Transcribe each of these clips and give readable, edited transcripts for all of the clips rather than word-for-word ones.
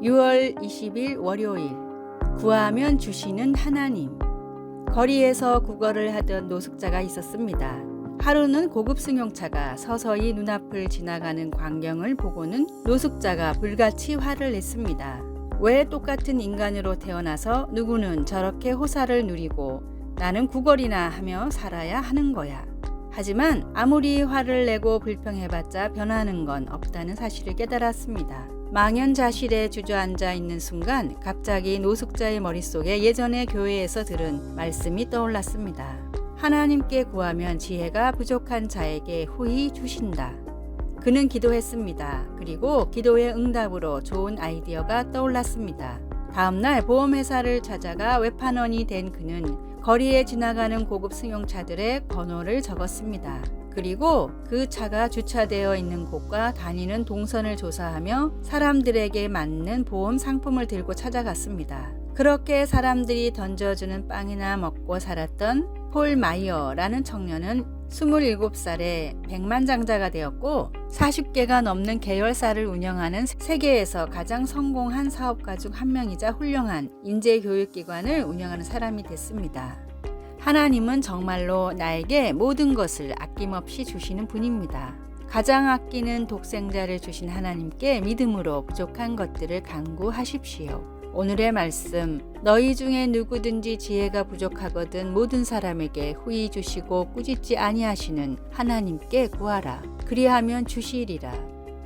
6월 20일 월요일, 구하면 주시는 하나님. 거리에서 구걸을 하던 노숙자가 있었습니다. 하루는 고급 승용차가 서서히 눈앞을 지나가는 광경을 보고는 노숙자가 불같이 화를 냈습니다. 왜 똑같은 인간으로 태어나서 누구는 저렇게 호사를 누리고 나는 구걸이나 하며 살아야 하는 거야. 하지만 아무리 화를 내고 불평해봤자 변하는 건 없다는 사실을 깨달았습니다. 망연자실에 주저앉아 있는 순간 갑자기 노숙자의 머릿속에 예전에 교회에서 들은 말씀이 떠올랐습니다. 하나님께 구하면 지혜가 부족한 자에게 후히 주신다. 그는 기도했습니다. 그리고 기도의 응답으로 좋은 아이디어가 떠올랐습니다. 다음날 보험회사를 찾아가 외판원이 된 그는 거리에 지나가는 고급 승용차들의 번호를 적었습니다. 그리고 그 차가 주차되어 있는 곳과 다니는 동선을 조사하며 사람들에게 맞는 보험 상품을 들고 찾아갔습니다. 그렇게 사람들이 던져주는 빵이나 먹고 살았던 폴 마이어라는 청년은 27살에 백만장자가 되었고 40개가 넘는 계열사를 운영하는 세계에서 가장 성공한 사업가 중 한 명이자 훌륭한 인재교육기관을 운영하는 사람이 됐습니다. 하나님은 정말로 나에게 모든 것을 아낌없이 주시는 분입니다. 가장 아끼는 독생자를 주신 하나님께 믿음으로 부족한 것들을 간구하십시오. 오늘의 말씀, 너희 중에 누구든지 지혜가 부족하거든 모든 사람에게 후히 주시고 꾸짖지 아니하시는 하나님께 구하라. 그리하면 주시리라.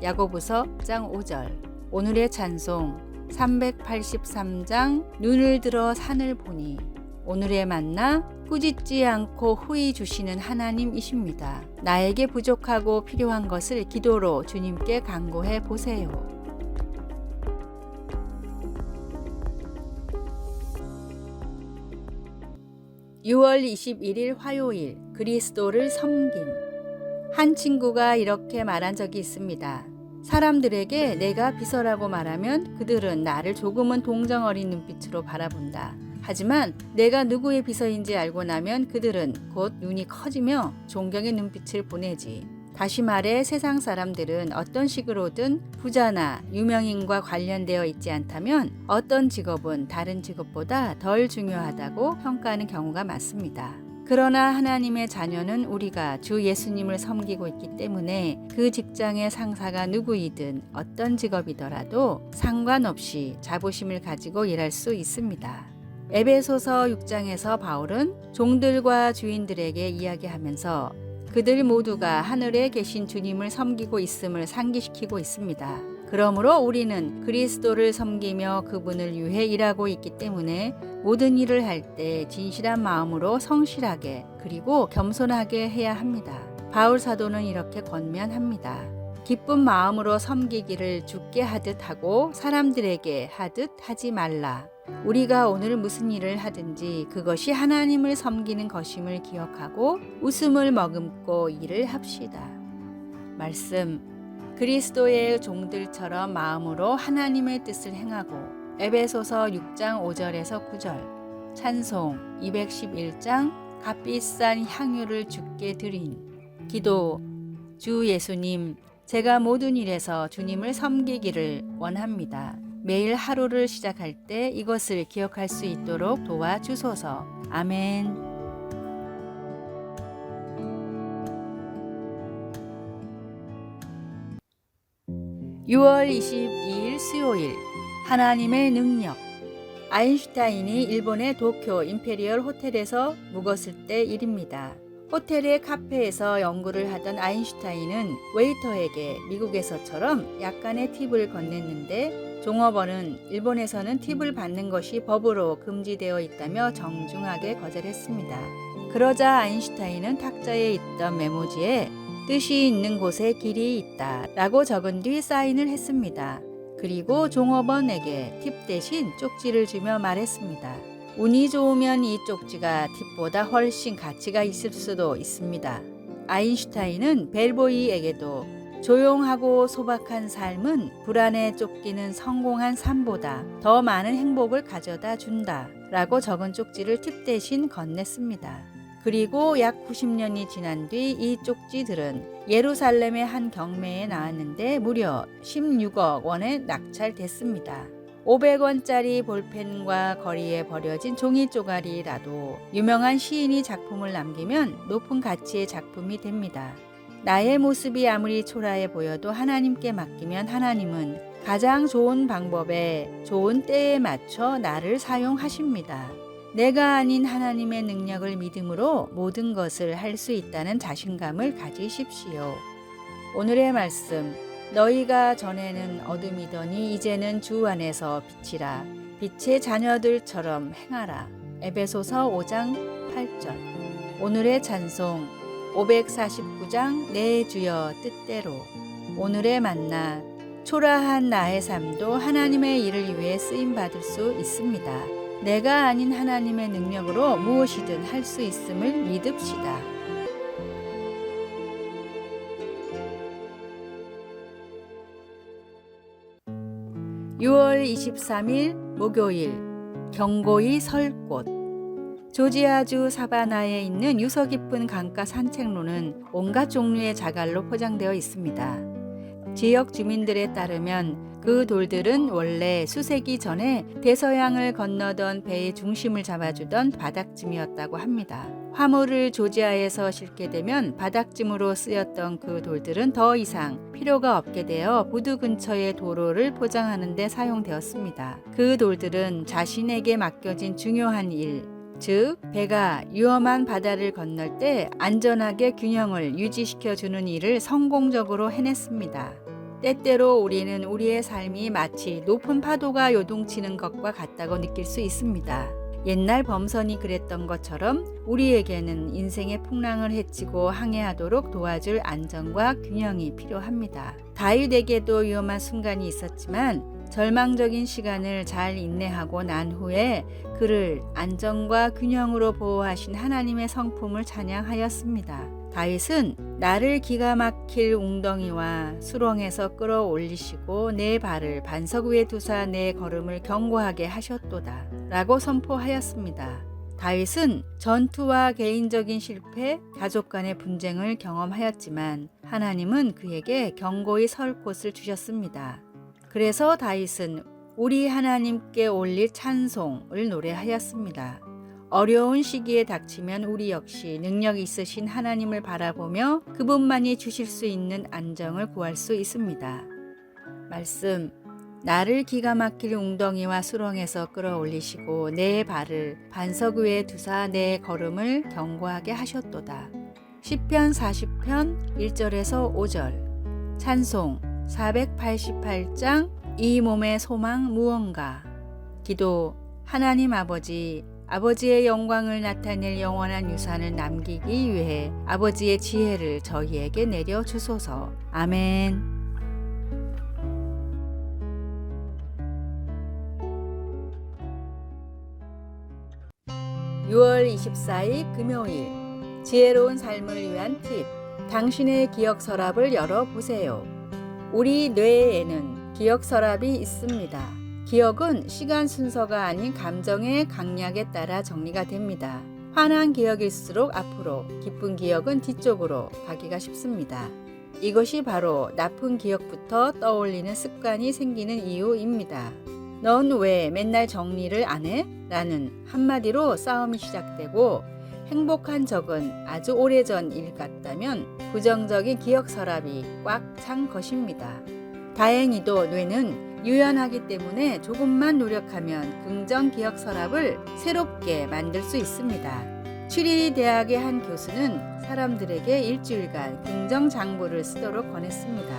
야고보서 1장 5절. 오늘의 찬송 383장 눈을 들어 산을 보니. 오늘의 만나 꾸짖지 않고 후히 주시는 하나님이십니다. 나에게 부족하고 필요한 것을 기도로 주님께 간구해 보세요. 6월 21일 화요일, 그리스도를 섬김. 한 친구가 이렇게 말한 적이 있습니다. 사람들에게 내가 비서라고 말하면 그들은 나를 조금은 동정 어린 눈빛으로 바라본다. 하지만 내가 누구의 비서인지 알고 나면 그들은 곧 눈이 커지며 존경의 눈빛을 보내지. 다시 말해 세상 사람들은 어떤 식으로든 부자나 유명인과 관련되어 있지 않다면 어떤 직업은 다른 직업보다 덜 중요하다고 평가하는 경우가 많습니다. 그러나 하나님의 자녀는 우리가 주 예수님을 섬기고 있기 때문에 그 직장의 상사가 누구이든 어떤 직업이더라도 상관없이 자부심을 가지고 일할 수 있습니다. 에베소서 6장에서 바울은 종들과 주인들에게 이야기하면서 그들 모두가 하늘에 계신 주님을 섬기고 있음을 상기시키고 있습니다. 그러므로 우리는 그리스도를 섬기며 그분을 위해 일하고 있기 때문에 모든 일을 할 때 진실한 마음으로 성실하게 그리고 겸손하게 해야 합니다. 바울 사도는 이렇게 권면합니다. 기쁜 마음으로 섬기기를 주께 하듯 하고 사람들에게 하듯 하지 말라. 우리가 오늘 무슨 일을 하든지 그것이 하나님을 섬기는 것임을 기억하고 웃음을 머금고 일을 합시다. 말씀, 그리스도의 종들처럼 마음으로 하나님의 뜻을 행하고. 에베소서 6장 5절에서 9절. 찬송 211장 값비싼 향유를 주께 드린. 기도, 주 예수님, 제가 모든 일에서 주님을 섬기기를 원합니다. 매일 하루를 시작할 때 이것을 기억할 수 있도록 도와주소서. 아멘. 6월 22일 수요일, 하나님의 능력. 아인슈타인이 일본의 도쿄 임페리얼 호텔에서 묵었을 때 일입니다. 호텔의 카페에서 연구를 하던 아인슈타인은 웨이터에게 미국에서처럼 약간의 팁을 건넸는데 종업원은 일본에서는 팁을 받는 것이 법으로 금지되어 있다며 정중하게 거절했습니다. 그러자 아인슈타인은 탁자에 있던 메모지에 뜻이 있는 곳에 길이 있다 라고 적은 뒤 사인을 했습니다. 그리고 종업원에게 팁 대신 쪽지를 주며 말했습니다. 운이 좋으면 이 쪽지가 팁보다 훨씬 가치가 있을 수도 있습니다. 아인슈타인은 벨보이에게도 조용하고 소박한 삶은 불안에 쫓기는 성공한 삶보다 더 많은 행복을 가져다 준다 라고 적은 쪽지를 팁 대신 건넸습니다. 그리고 약 90년이 지난 뒤 이 쪽지들은 예루살렘의 한 경매에 나왔는데 무려 16억 원에 낙찰됐습니다. 500원짜리 볼펜과 거리에 버려진 종이 쪼가리라도 유명한 시인이 작품을 남기면 높은 가치의 작품이 됩니다. 나의 모습이 아무리 초라해 보여도 하나님께 맡기면 하나님은 가장 좋은 방법에 좋은 때에 맞춰 나를 사용하십니다. 내가 아닌 하나님의 능력을 믿음으로 모든 것을 할 수 있다는 자신감을 가지십시오. 오늘의 말씀, 너희가 전에는 어둠이더니 이제는 주 안에서 빛이라. 빛의 자녀들처럼 행하라. 에베소서 5장 8절. 오늘의 찬송 549장 내 주여 뜻대로. 오늘의 만나, 초라한 나의 삶도 하나님의 일을 위해 쓰임받을 수 있습니다. 내가 아닌 하나님의 능력으로 무엇이든 할 수 있음을 믿읍시다. 6월 23일 목요일, 경고히 설 곳. 조지아주 사바나에 있는 유서 깊은 강가 산책로는 온갖 종류의 자갈로 포장되어 있습니다. 지역 주민들에 따르면 그 돌들은 원래 수세기 전에 대서양을 건너던 배의 중심을 잡아주던 바닥짐이었다고 합니다. 화물을 조지아에서 싣게 되면 바닥짐으로 쓰였던 그 돌들은 더 이상 필요가 없게 되어 부두 근처의 도로를 포장하는 데 사용되었습니다. 그 돌들은 자신에게 맡겨진 중요한 일, 즉 배가 위험한 바다를 건널 때 안전하게 균형을 유지시켜주는 일을 성공적으로 해냈습니다. 때때로 우리는 우리의 삶이 마치 높은 파도가 요동치는 것과 같다고 느낄 수 있습니다. 옛날 범선이 그랬던 것처럼 우리에게는 인생의 풍랑을 헤치고 항해하도록 도와줄 안전과 균형이 필요합니다. 다윗에게도 위험한 순간이 있었지만 절망적인 시간을 잘 인내하고 난 후에 그를 안전과 균형으로 보호하신 하나님의 성품을 찬양하였습니다. 다윗은 나를 기가 막힐 웅덩이와 수렁에서 끌어올리시고 내 발을 반석 위에 두사 내 걸음을 견고하게 하셨도다 라고 선포하였습니다. 다윗은 전투와 개인적인 실패, 가족 간의 분쟁을 경험하였지만 하나님은 그에게 견고히 설 곳을 주셨습니다. 그래서 다윗은 우리 하나님께 올릴 찬송을 노래하였습니다. 어려운 시기에 닥치면 우리 역시 능력 있으신 하나님을 바라보며 그분만이 주실 수 있는 안정을 구할 수 있습니다. 말씀, 나를 기가 막힐 웅덩이와 수렁에서 끌어올리시고 내 발을 반석 위에 두사 내 걸음을 견고하게 하셨도다. 시편 40편 1절에서 5절. 찬송 488장 이 몸의 소망 무언가. 기도, 하나님 아버지의 영광을 나타낼 영원한 유산을 남기기 위해 아버지의 지혜를 저희에게 내려주소서. 아멘. 6월 24일 금요일, 지혜로운 삶을 위한 팁. 당신의 기억 서랍을 열어보세요. 우리 뇌에는 기억 서랍이 있습니다. 기억은 시간 순서가 아닌 감정의 강약에 따라 정리가 됩니다. 화난 기억일수록 앞으로, 기쁜 기억은 뒤쪽으로 가기가 쉽습니다. 이것이 바로 나쁜 기억부터 떠올리는 습관이 생기는 이유입니다. 넌 왜 맨날 정리를 안 해? 라는 한마디로 싸움이 시작되고, 행복한 적은 아주 오래전 일 같다면 부정적인 기억 서랍이 꽉 찬 것입니다. 다행히도 뇌는 유연하기 때문에 조금만 노력하면 긍정 기억 서랍을 새롭게 만들 수 있습니다. 추리리 대학의 한 교수는 사람들에게 일주일간 긍정 장부를 쓰도록 권했습니다.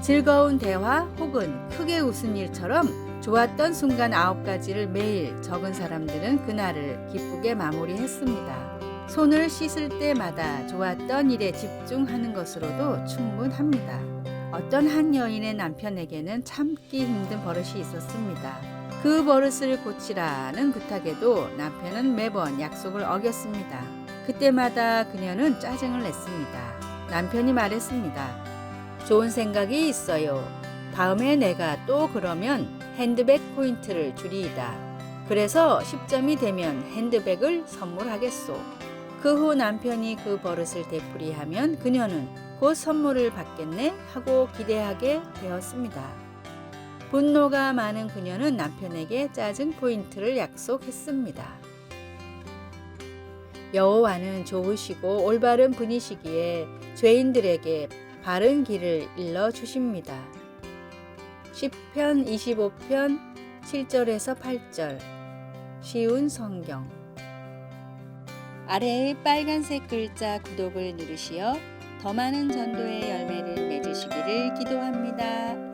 즐거운 대화 혹은 크게 웃은 일처럼 좋았던 순간 9가지를 매일 적은 사람들은 그날을 기쁘게 마무리했습니다. 손을 씻을 때마다 좋았던 일에 집중하는 것으로도 충분합니다. 어떤 한 여인의 남편에게는 참기 힘든 버릇이 있었습니다. 그 버릇을 고치라는 부탁에도 남편은 매번 약속을 어겼습니다. 그때마다 그녀는 짜증을 냈습니다. 남편이 말했습니다. 좋은 생각이 있어요. 다음에 내가 또 그러면 핸드백 포인트를 주리이다. 그래서 10점이 되면 핸드백을 선물하겠소. 그 후 남편이 그 버릇을 되풀이하면 그녀는 곧 선물을 받겠네 하고 기대하게 되었습니다. 분노가 많은 그녀는 남편에게 짜증 포인트를 약속했습니다. 여호와는 좋으시고 올바른 분이시기에 죄인들에게 바른 길을 일러 주십니다. 시편 25편 7절에서 8절. 쉬운 성경. 아래의 빨간색 글자 구독을 누르시어 더 많은 전도의 열매를 맺으시기를 기도합니다.